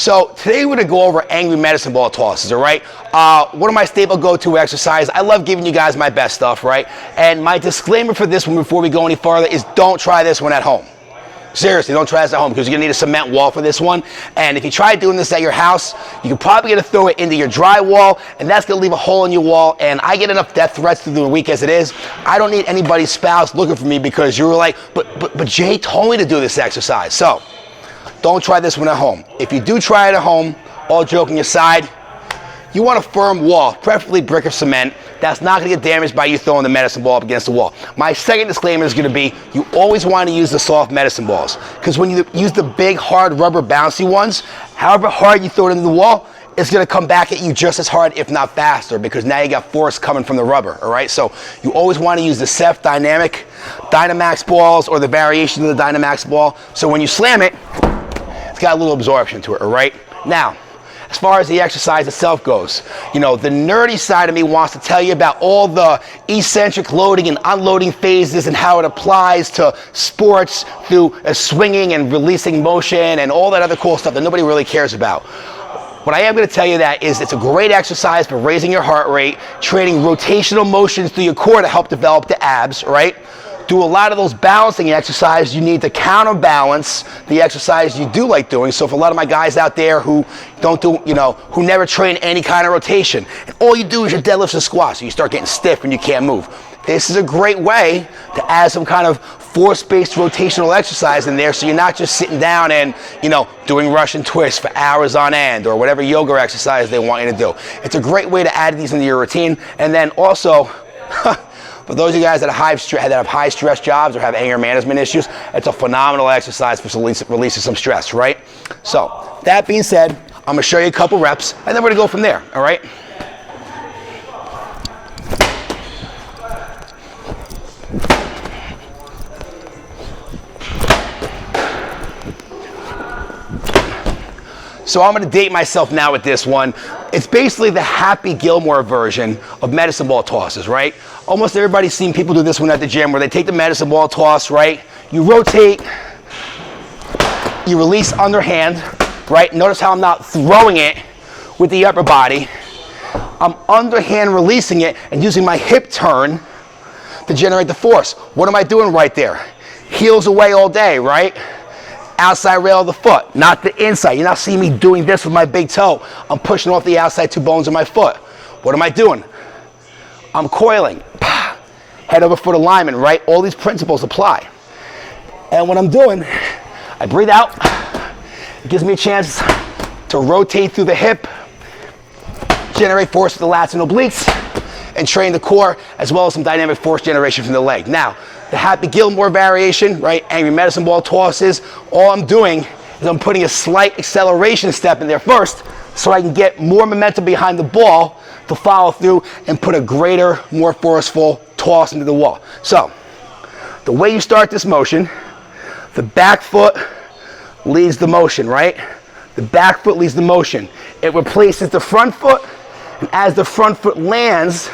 So today we're going to go over angry medicine ball tosses, all right? One of my staple go-to exercises. I love giving you guys my best stuff, right? And my disclaimer for this one before we go any farther is don't try this one at home. Seriously, don't try this at home because you're going to need a cement wall for this one. And if you try doing this at your house, you can probably get to throw it into your drywall, and that's going to leave a hole in your wall. And I get enough death threats through the week as it is. I don't need anybody's spouse looking for me because you were like, but Jay told me to do this exercise. So don't try this one at home. If you do try it at home, all joking aside, you want a firm wall, preferably brick or cement, that's not going to get damaged by you throwing the medicine ball up against the wall. My second disclaimer is going to be you always want to use the soft medicine balls because when you use the big, hard, rubber, bouncy ones, however hard you throw it into the wall, it's going to come back at you just as hard, if not faster, because now you got force coming from the rubber, all right? So you always want to use the Ceph Dynamic Dynamax balls or the variation of the Dynamax ball. So when you slam it, it's got a little absorption to it, all right? Now, as far as the exercise itself goes, you know, the nerdy side of me wants to tell you about all the eccentric loading and unloading phases and how it applies to sports through a swinging and releasing motion and all that other cool stuff that nobody really cares about. What I am going to tell you that is it's a great exercise for raising your heart rate, training rotational motions through your core to help develop the abs, right? Do a lot of those balancing exercises you need to counterbalance the exercise you do like doing. So for a lot of my guys out there who don't do, you know, who never train any kind of rotation, and all you do is your deadlifts and squats, so you start getting stiff and you can't move. This is a great way to add some kind of force-based rotational exercise in there so you're not just sitting down and, you know, doing Russian twists for hours on end or whatever yoga exercise they want you to do. It's a great way to add these into your routine. And then also, for those of you guys that have high stress jobs or have anger management issues, it's a phenomenal exercise for releasing some stress, right? So that being said, I'm going to show you a couple reps and then we're going to go from there, all right? So I'm going to date myself now with this one. It's basically the Happy Gilmore version of medicine ball tosses, right? Almost everybody's seen people do this one at the gym where they take the medicine ball toss, right? You rotate, you release underhand, right? Notice how I'm not throwing it with the upper body. I'm underhand releasing it and using my hip turn to generate the force. What am I doing right there? Heels away all day, right? Outside rail of the foot, not the inside. You're not seeing me doing this with my big toe. I'm pushing off the outside two bones of my foot. What am I doing? I'm coiling. Head over foot alignment, right? All these principles apply. And what I'm doing, I breathe out. It gives me a chance to rotate through the hip, generate force with the lats and obliques, and train the core as well as some dynamic force generation from the leg. Now, the Happy Gilmore variation, right? Angry medicine ball tosses. All I'm doing is I'm putting a slight acceleration step in there first so I can get more momentum behind the ball to follow through and put a greater, more forceful toss into the wall. So, the way you start this motion, the back foot leads the motion, right? The back foot leads the motion. It replaces the front foot, and as the front foot lands,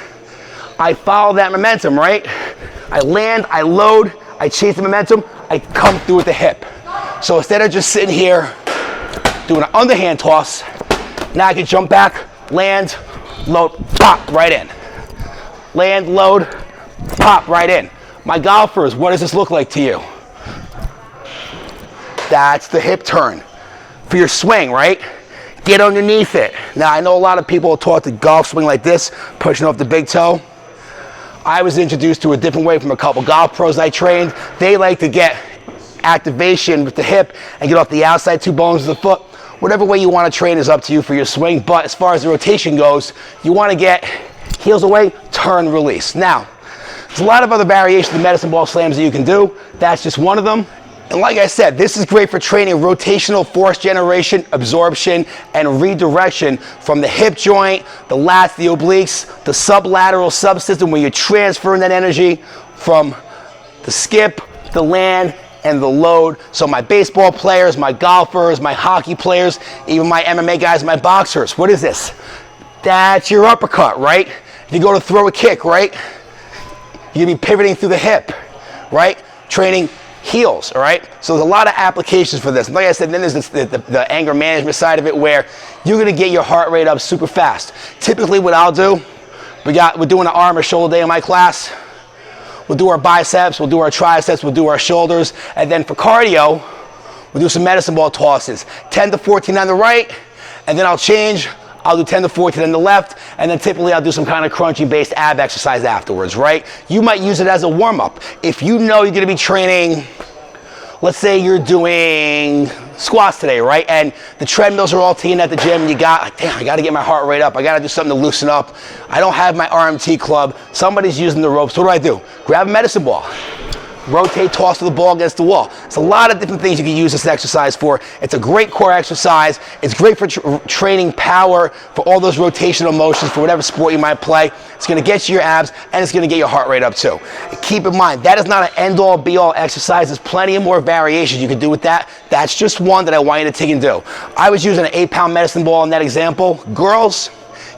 I follow that momentum, right? I land, I load, I chase the momentum, I come through with the hip. So instead of just sitting here doing an underhand toss, now I can jump back, land, load, pop, right in. Land, load, pop, right in. My golfers, what does this look like to you? That's the hip turn for your swing, right? Get underneath it. Now I know a lot of people are taught to golf swing like this, pushing off the big toe. I was introduced to a different way from a couple golf pros I trained. They like to get activation with the hip and get off the outside two bones of the foot. Whatever way you want to train is up to you for your swing, but as far as the rotation goes, you want to get heels away, turn, release. Now, there's a lot of other variations of medicine ball slams that you can do. That's just one of them. And like I said, this is great for training rotational force generation, absorption, and redirection from the hip joint, the lats, the obliques, the sublateral subsystem where you're transferring that energy from the skip, the land, and the load. So my baseball players, my golfers, my hockey players, even my MMA guys, my boxers, what is this? That's your uppercut, right? If you go to throw a kick, right? You're gonna be pivoting through the hip, right? Training heels, all right? So there's a lot of applications for this. Like I said, then there's the anger management side of it where you're gonna get your heart rate up super fast. Typically what I'll do, we're doing an arm or shoulder day in my class. We'll do our biceps, we'll do our triceps, we'll do our shoulders, and then for cardio, we'll do some medicine ball tosses. 10 to 14 on the right, and then I'll change. I'll do 10 to 14 on the left, and then typically I'll do some kind of crunchy-based ab exercise afterwards, right? You might use it as a warm-up. If you know you're gonna be training, let's say you're doing squats today, right? And the treadmills are all teeing at the gym, and you got, like, damn, I gotta get my heart rate up. I gotta do something to loosen up. I don't have my RMT club. Somebody's using the ropes. What do? Grab a medicine ball. Rotate, toss the ball against the wall. It's a lot of different things you can use this exercise for. It's a great core exercise. It's great for training power, for all those rotational motions, for whatever sport you might play. It's gonna get you your abs, and it's gonna get your heart rate up too. Keep in mind, that is not an end-all, be-all exercise. There's plenty of more variations you can do with that. That's just one that I want you to take and do. I was using an 8-pound medicine ball in that example. Girls,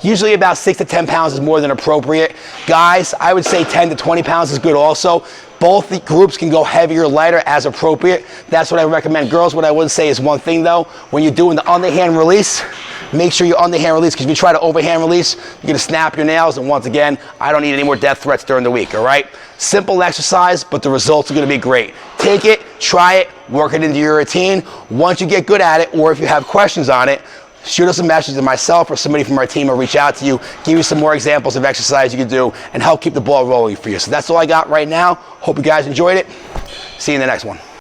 usually about 6 to 10 pounds is more than appropriate. Guys, I would say 10 to 20 pounds is good also. Both the groups can go heavier or lighter as appropriate. That's what I recommend. Girls, what I would say is one thing though, when you're doing the underhand release, make sure you're underhand release, because if you try to overhand release, you're gonna snap your nails, and once again, I don't need any more death threats during the week, all right? Simple exercise, but the results are gonna be great. Take it, try it, work it into your routine. Once you get good at it, or if you have questions on it, shoot us a message to myself or somebody from our team will reach out to you, give you some more examples of exercise you can do, and help keep the ball rolling for you. So that's all I got right now. Hope you guys enjoyed it. See you in the next one.